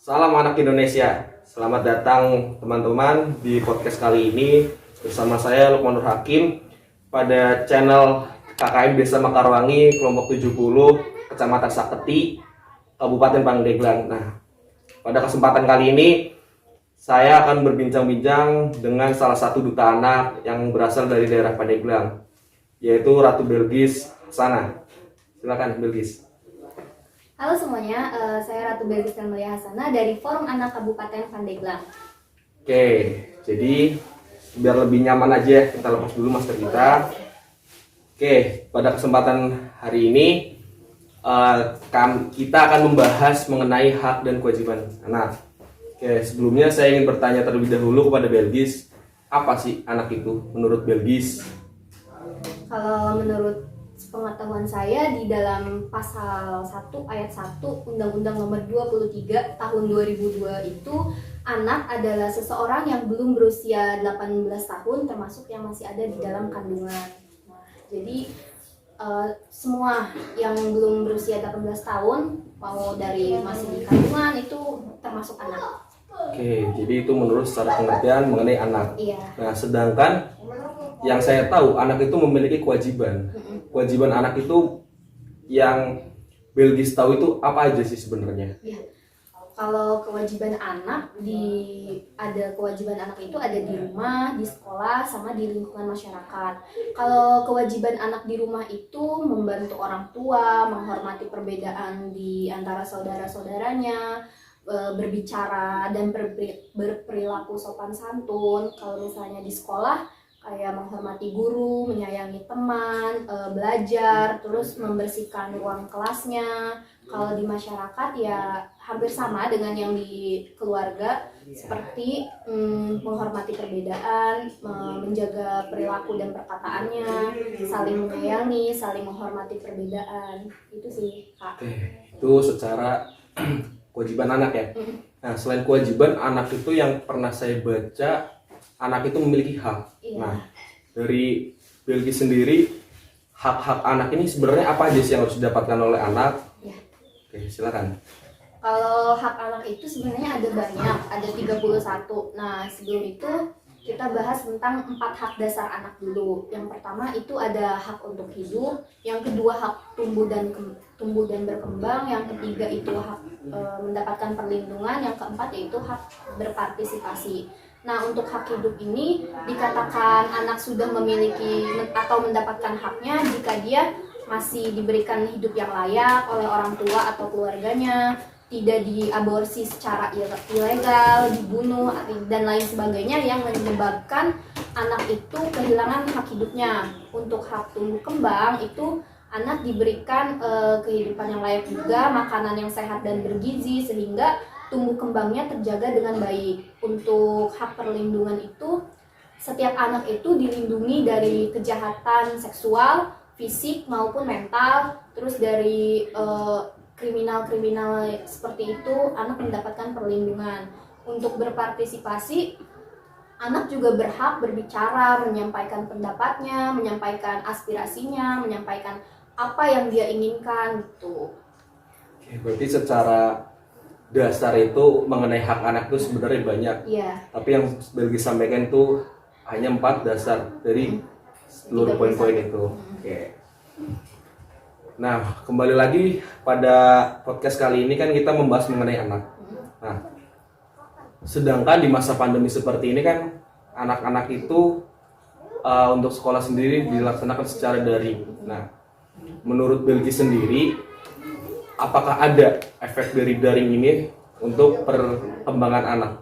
Salam anak Indonesia. Selamat datang teman-teman di podcast kali ini bersama saya Lukman Nur Hakim pada channel KKM Desa Mekarwangi kelompok 70 Kecamatan Saketi Kabupaten Pandeglang. Nah, pada kesempatan kali ini saya akan berbincang-bincang dengan salah satu duta anak yang berasal dari daerah Pandeglang, yaitu Ratu Belgis Hasanah. Silakan Belgis. Halo semuanya, saya Ratu Belgis Hasanah dari Forum Anak Kabupaten Pandeglang. Oke, jadi biar lebih nyaman aja kita lepas dulu masker kita. Oke, pada kesempatan hari ini kita akan membahas mengenai hak dan kewajiban anak. Oke, sebelumnya saya ingin bertanya terlebih dahulu kepada Belgis, apa sih anak itu menurut Belgis? Kalau menurut pengetahuan saya di dalam pasal 1 ayat 1 Undang-Undang Nomor 23 Tahun 2002 itu anak adalah seseorang yang belum berusia 18 tahun termasuk yang masih ada di dalam kandungan. Nah, jadi semua yang belum berusia 18 tahun mau dari masih di kandungan itu termasuk anak. Oke, jadi itu menurut secara pengertian mengenai anak. Iya. Nah, sedangkan yang saya tahu anak itu memiliki kewajiban. Kewajiban anak itu yang Belgis tahu itu apa aja sih sebenarnya? Ya, kalau kewajiban anak ada kewajiban anak itu ada di rumah, di sekolah, sama di lingkungan masyarakat. Kalau kewajiban anak di rumah itu membantu orang tua, menghormati perbedaan di antara saudara-saudaranya, berbicara dan berperilaku sopan santun. Kalau misalnya di sekolah kayak menghormati guru, menyayangi teman, belajar, terus membersihkan ruang kelasnya. Kalau di masyarakat ya hampir sama dengan yang di keluarga, seperti menghormati perbedaan, menjaga perilaku dan perkataannya, saling menyayangi, saling menghormati perbedaan. Itu sih, Kak. Oke, itu secara kewajiban anak ya. Nah, selain kewajiban anak itu yang pernah saya baca, anak itu memiliki hak. Iya. Nah, dari Belgis sendiri, hak-hak anak ini sebenarnya apa aja sih yang harus didapatkan oleh anak? Ya. Oke, silakan. Kalau hak anak itu sebenarnya ada banyak, ada 31. Nah, sebelum itu kita bahas tentang 4 hak dasar anak dulu. Yang pertama itu ada hak untuk hidup, yang kedua hak tumbuh dan berkembang, yang ketiga itu hak mendapatkan perlindungan, yang keempat yaitu hak berpartisipasi. Nah, untuk hak hidup ini dikatakan anak sudah memiliki atau mendapatkan haknya jika dia masih diberikan hidup yang layak oleh orang tua atau keluarganya, tidak diaborsi secara ilegal, dibunuh, dan lain sebagainya yang menyebabkan anak itu kehilangan hak hidupnya. Untuk hak tumbuh kembang itu anak diberikan kehidupan yang layak juga, makanan yang sehat dan bergizi sehingga tumbuh kembangnya terjaga dengan baik. Untuk hak perlindungan itu setiap anak itu dilindungi dari kejahatan seksual, fisik maupun mental. Terus dari kriminal-kriminal seperti itu anak mendapatkan perlindungan. Untuk berpartisipasi, anak juga berhak berbicara, menyampaikan pendapatnya, menyampaikan aspirasinya, menyampaikan apa yang dia inginkan gitu. Oke, berarti secara dasar itu mengenai hak anak itu sebenarnya banyak. Iya. Tapi yang Belgis sampaikan itu hanya 4 dasar dari seluruh poin-poin itu. Oke. Nah, kembali lagi pada podcast kali ini kan kita membahas mengenai anak. Nah, sedangkan di masa pandemi seperti ini kan anak-anak itu untuk sekolah sendiri dilaksanakan secara daring. Nah, menurut Belgis sendiri, apakah ada efek dari daring ini untuk perkembangan anak?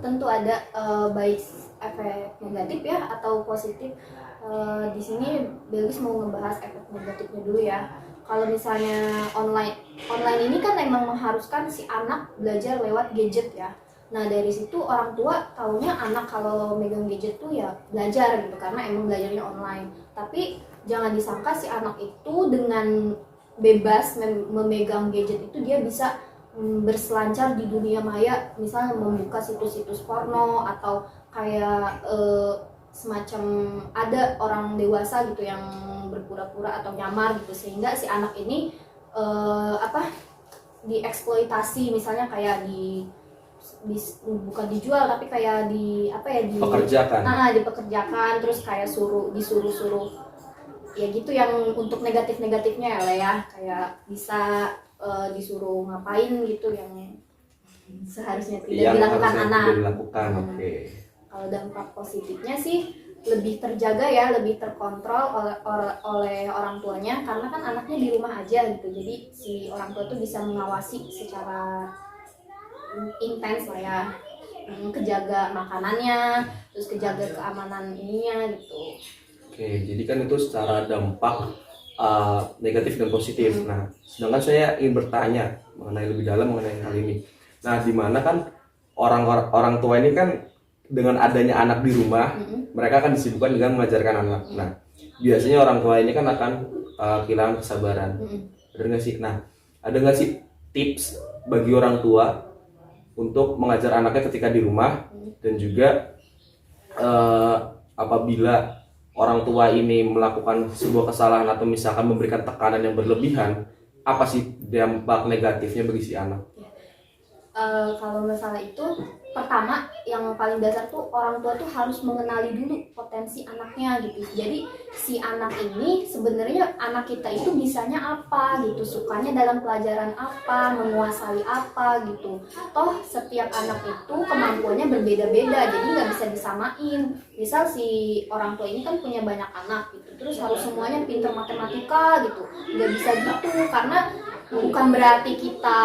Tentu ada, baik efek negatif ya atau positif. Di sini Belgis mau ngebahas efek negatifnya dulu ya. Kalau misalnya online ini kan emang mengharuskan si anak belajar lewat gadget ya. Nah, dari situ orang tua taunya anak kalau megang gadget tuh ya belajar gitu karena emang belajarnya online. Tapi jangan disangka si anak itu dengan bebas memegang gadget itu dia bisa berselancar di dunia maya, misalnya membuka situs-situs porno atau kayak semacam ada orang dewasa gitu yang berpura-pura atau nyamar gitu, sehingga si anak ini dieksploitasi, misalnya kayak bukan dijual tapi kayak pekerjakan. Dipekerjakan, terus kayak disuruh ya gitu, yang untuk negatifnya ya lah ya, kayak bisa disuruh ngapain gitu yang seharusnya tidak dilakukan anak. Oke. Kalau dampak positifnya sih lebih terjaga ya, lebih terkontrol oleh orang tuanya, karena kan anaknya di rumah aja gitu, jadi si orang tua tuh bisa mengawasi secara intens lah ya, kejaga makanannya, terus kejaga keamanan ininya gitu. Oke, jadi kan itu secara dampak negatif dan positif. Nah, sedangkan saya ingin bertanya mengenai lebih dalam mengenai hal ini. Nah, di mana kan orang tua ini kan dengan adanya anak di rumah, mereka akan disibukkan dengan mengajarkan anak. Nah, biasanya orang tua ini kan akan kehilangan kesabaran. Ada nggak sih? Nah, ada nggak sih tips bagi orang tua untuk mengajar anaknya ketika di rumah, dan juga apabila orang tua ini melakukan sebuah kesalahan atau misalkan memberikan tekanan yang berlebihan, apa sih dampak negatifnya bagi si anak? Kalau masalah itu, pertama yang paling dasar tuh orang tua tuh harus mengenali dulu potensi anaknya gitu. Jadi si anak ini sebenarnya, anak kita itu bisanya apa gitu, sukanya dalam pelajaran apa, menguasai apa gitu. Toh setiap anak itu kemampuannya berbeda-beda, jadi nggak bisa disamain. Misal si orang tua ini kan punya banyak anak gitu, terus harus semuanya pintar matematika gitu, nggak bisa gitu. Karena bukan berarti kita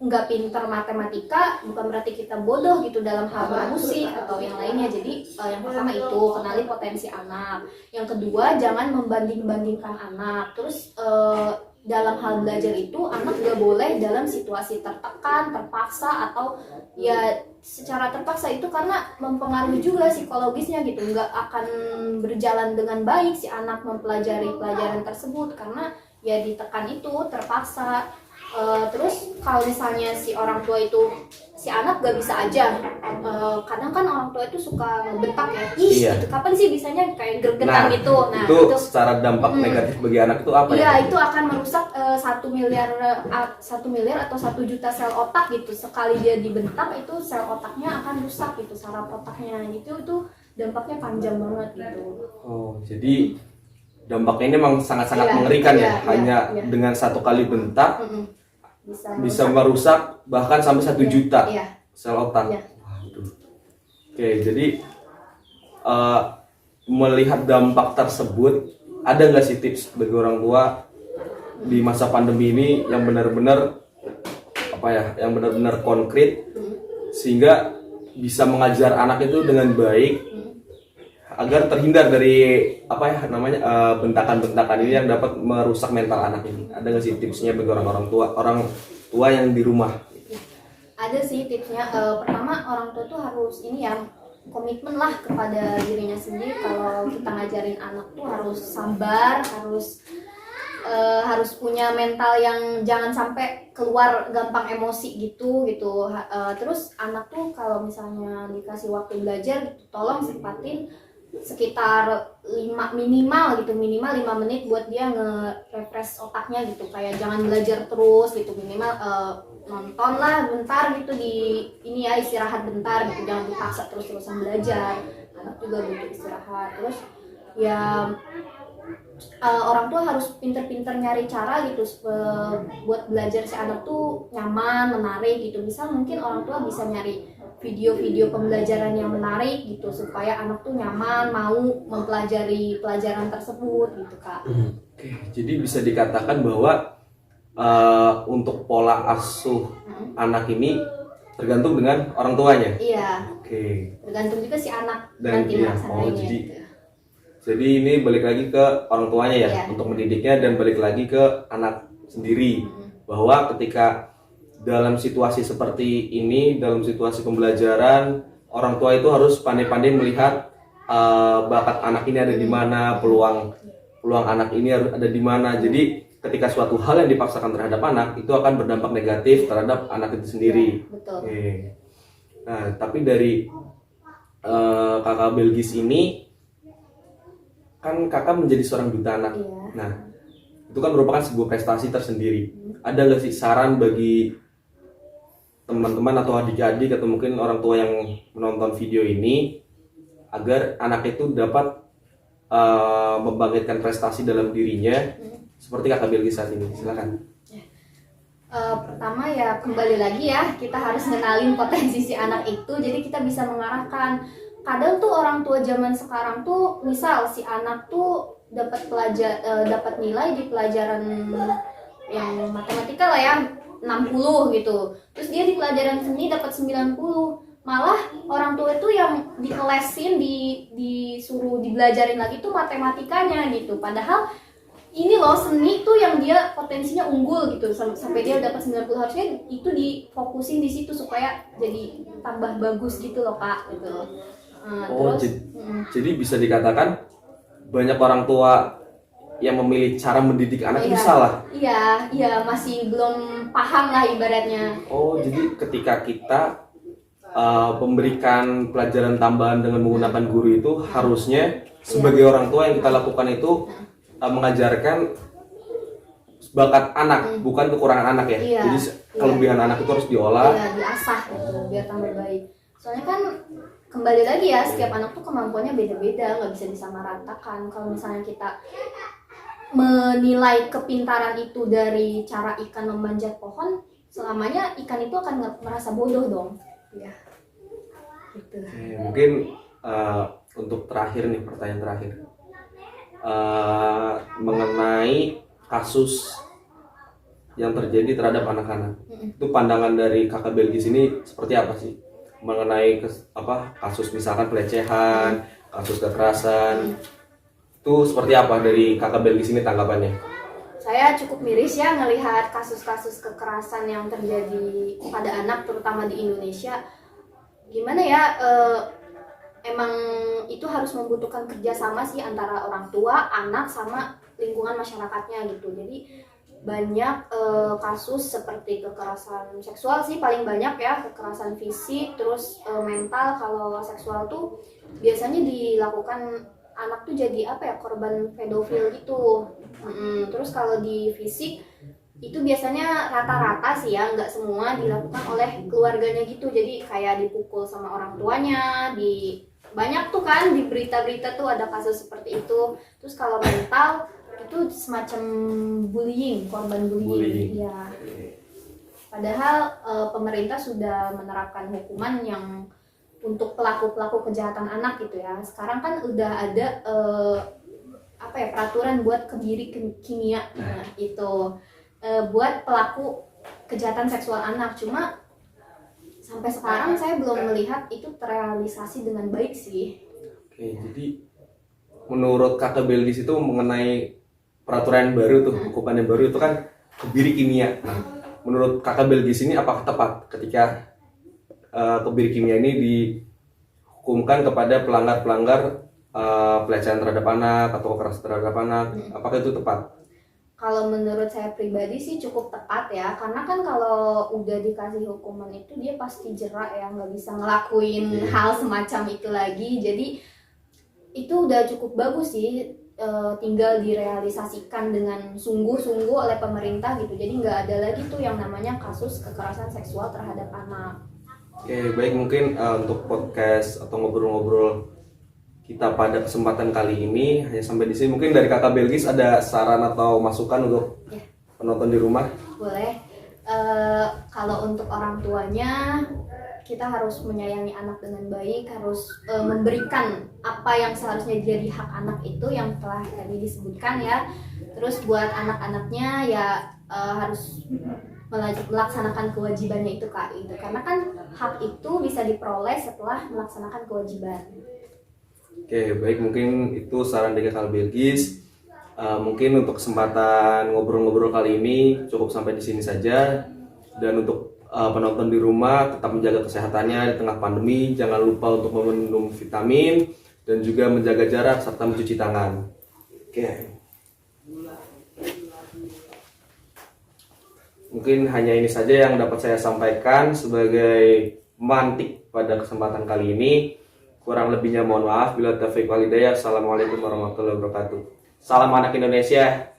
nggak pintar matematika, bukan berarti kita bodoh gitu dalam hal musik atau yang lainnya. Jadi yang pertama itu kenali potensi anak. Yang kedua, jangan membanding-bandingkan anak. Terus dalam hal belajar itu anak nggak boleh dalam situasi tertekan, terpaksa, atau ya secara terpaksa itu karena mempengaruhi juga psikologisnya gitu. Nggak akan berjalan dengan baik si anak mempelajari pelajaran tersebut karena ya ditekan itu, terpaksa. Terus kalau misalnya si orang tua itu, si anak gak bisa aja, kadang kan orang tua itu suka ngebentak ya, gitu, kapan sih bisanya kayak gergetan gitu. Nah itu secara dampak negatif bagi anak itu apa ya? Iya, itu akan merusak 1 miliar atau 1 juta sel otak gitu. Sekali dia dibentak itu sel otaknya akan rusak gitu, saraf otaknya gitu. Itu dampaknya panjang banget gitu. Oh, jadi dampaknya ini memang sangat-sangat mengerikan ya. Hanya dengan 1 kali bentak bisa merusak bahkan sampai 1 juta sel otak. Waduh. Oke, jadi melihat dampak tersebut, ada nggak sih tips bagi orang tua di masa pandemi ini yang benar-benar yang benar-benar konkret sehingga bisa mengajar anak itu dengan baik agar terhindar dari bentakan-bentakan ini yang dapat merusak mental anak ini? Ada nggak sih tipsnya bagi orang tua yang di rumah? Ada sih tipsnya. Pertama, orang tua tuh harus komitmen lah kepada dirinya sendiri. Kalau kita ngajarin anak tuh harus sabar, harus punya mental yang jangan sampai keluar gampang emosi gitu. Terus anak tuh kalau misalnya dikasih waktu belajar gitu, tolong sempatin sekitar minimal 5 menit buat dia nge-refresh otaknya gitu. Kayak jangan belajar terus gitu, minimal nonton lah bentar gitu, istirahat bentar gitu, jangan dipaksa terus-terusan belajar. Anak juga butuh istirahat. Terus ya orang tua harus pinter-pinter nyari cara gitu buat belajar si anak tuh nyaman, menarik gitu. Misal mungkin orang tua bisa nyari video-video pembelajaran yang menarik gitu supaya anak tuh nyaman, mau mempelajari pelajaran tersebut gitu, Kak. Oke, jadi bisa dikatakan bahwa untuk pola asuh anak ini tergantung dengan orang tuanya. Iya. Oke. Tergantung juga si anak Dan nanti melaksanainnya. Jadi ini balik lagi ke orang tuanya ya, untuk mendidiknya, dan balik lagi ke anak sendiri. Bahwa ketika dalam situasi seperti ini, dalam situasi pembelajaran, orang tua itu harus pandai-pandai melihat bakat anak ini ada di mana, peluang anak ini ada di mana. Jadi ketika suatu hal yang dipaksakan terhadap anak itu akan berdampak negatif terhadap anak itu sendiri. Betul. Oke. Nah, tapi dari kakak Belgis ini kan kakak menjadi seorang duta anak. Nah, itu kan merupakan sebuah prestasi tersendiri. Ada nggak sih saran bagi teman-teman atau adik-adik atau mungkin orang tua yang menonton video ini agar anak itu dapat membangkitkan prestasi dalam dirinya seperti kakak Belgi saat ini? Silakan. Pertama ya kembali lagi ya, kita harus ngenalin potensi si anak itu, jadi kita bisa mengarahkan. Kadang tuh orang tua zaman sekarang tuh, misal si anak tuh dapat nilai di pelajaran yang matematika lah ya 60 gitu, terus dia di pelajaran seni dapat 90, malah orang tua itu yang dikelesin, disuruh dibelajarin lagi tuh matematikanya gitu, padahal ini loh seni tuh yang dia potensinya unggul gitu, sampai dia dapat 90, harusnya itu difokusin di situ supaya jadi tambah bagus gitu loh Kak gitu. Jadi bisa dikatakan banyak orang tua yang memilih cara mendidik anak itu salah. Iya, masih belum paham lah ibaratnya. Jadi ketika kita memberikan pelajaran tambahan dengan menggunakan guru itu harusnya sebagai orang tua yang kita lakukan itu mengajarkan bakat anak, bukan kekurangan anak ya. Jadi kelebihan anak itu harus diolah. Iya, diasah gitu biar tambah baik. Soalnya kan kembali lagi ya, setiap anak tuh kemampuannya beda-beda, nggak bisa disamaratakan. Kalau misalnya kita menilai kepintaran itu dari cara ikan memanjat pohon, selamanya ikan itu akan merasa bodoh dong. Ya, gitu. Mungkin untuk terakhir nih, pertanyaan terakhir. Mengenai kasus yang terjadi terhadap anak-anak, itu pandangan dari kakak Belgis ini seperti apa sih mengenai kasus misalkan pelecehan, kasus kekerasan, itu seperti apa dari kakak Belgis ini tanggapannya? Saya cukup miris ya ngelihat kasus-kasus kekerasan yang terjadi pada anak, terutama di Indonesia. Gimana ya? Emang itu harus membutuhkan kerjasama sih antara orang tua, anak, sama lingkungan masyarakatnya gitu. Jadi banyak kasus seperti kekerasan seksual sih paling banyak ya, kekerasan fisik, terus mental. Kalau seksual tuh biasanya dilakukan anak tuh jadi korban pedofil gitu. Terus kalau di fisik itu biasanya rata-rata sih ya, nggak semua dilakukan oleh keluarganya gitu. Jadi kayak dipukul sama orang tuanya, banyak tuh kan di berita-berita tuh ada kasus seperti itu. Terus kalau mental itu semacam bullying, korban bullying. Ya. Padahal pemerintah sudah menerapkan hukuman yang untuk pelaku-pelaku kejahatan anak gitu ya. Sekarang kan udah ada peraturan buat kebiri kimia itu buat pelaku kejahatan seksual anak. Cuma sampai sekarang saya belum melihat itu terrealisasi dengan baik sih. Oke, jadi menurut kakak Belgis itu mengenai peraturan baru tuh, hukuman yang baru itu kan kebiri kimia. Nah, menurut kakak Belgis ini apakah tepat ketika kebiri kimia ini dihukumkan kepada pelanggar-pelanggar pelecehan terhadap anak atau kekerasan terhadap anak? Apakah itu tepat? Kalau menurut saya pribadi sih cukup tepat ya, karena kan kalau udah dikasih hukuman itu dia pasti jerak ya, nggak bisa ngelakuin hal semacam itu lagi. Jadi itu udah cukup bagus sih, tinggal direalisasikan dengan sungguh-sungguh oleh pemerintah gitu. Jadi nggak ada lagi tuh yang namanya kasus kekerasan seksual terhadap anak. Oke, baik, mungkin untuk podcast atau ngobrol-ngobrol kita pada kesempatan kali ini hanya sampai di sini. Mungkin dari kakak Belgis ada saran atau masukan untuk penonton di rumah? Boleh. Kalau untuk orang tuanya, kita harus menyayangi anak dengan baik, harus memberikan apa yang seharusnya jadi hak anak itu yang telah tadi disebutkan ya. Terus buat anak-anaknya ya harus melaksanakan kewajibannya itu Kak, gitu. Karena kan hak itu bisa diperoleh setelah melaksanakan kewajiban. Oke, baik, mungkin itu saran dari kakak Belgis. Mungkin untuk kesempatan ngobrol-ngobrol kali ini cukup sampai di sini saja. Dan untuk penonton di rumah tetap menjaga kesehatannya di tengah pandemi. Jangan lupa untuk meminum vitamin dan juga menjaga jarak serta mencuci tangan. Oke. Mungkin hanya ini saja yang dapat saya sampaikan sebagai mantik pada kesempatan kali ini. Kurang lebihnya mohon maaf. Bila taufiq wal hidayah. Assalamualaikum warahmatullahi wabarakatuh. Salam anak Indonesia.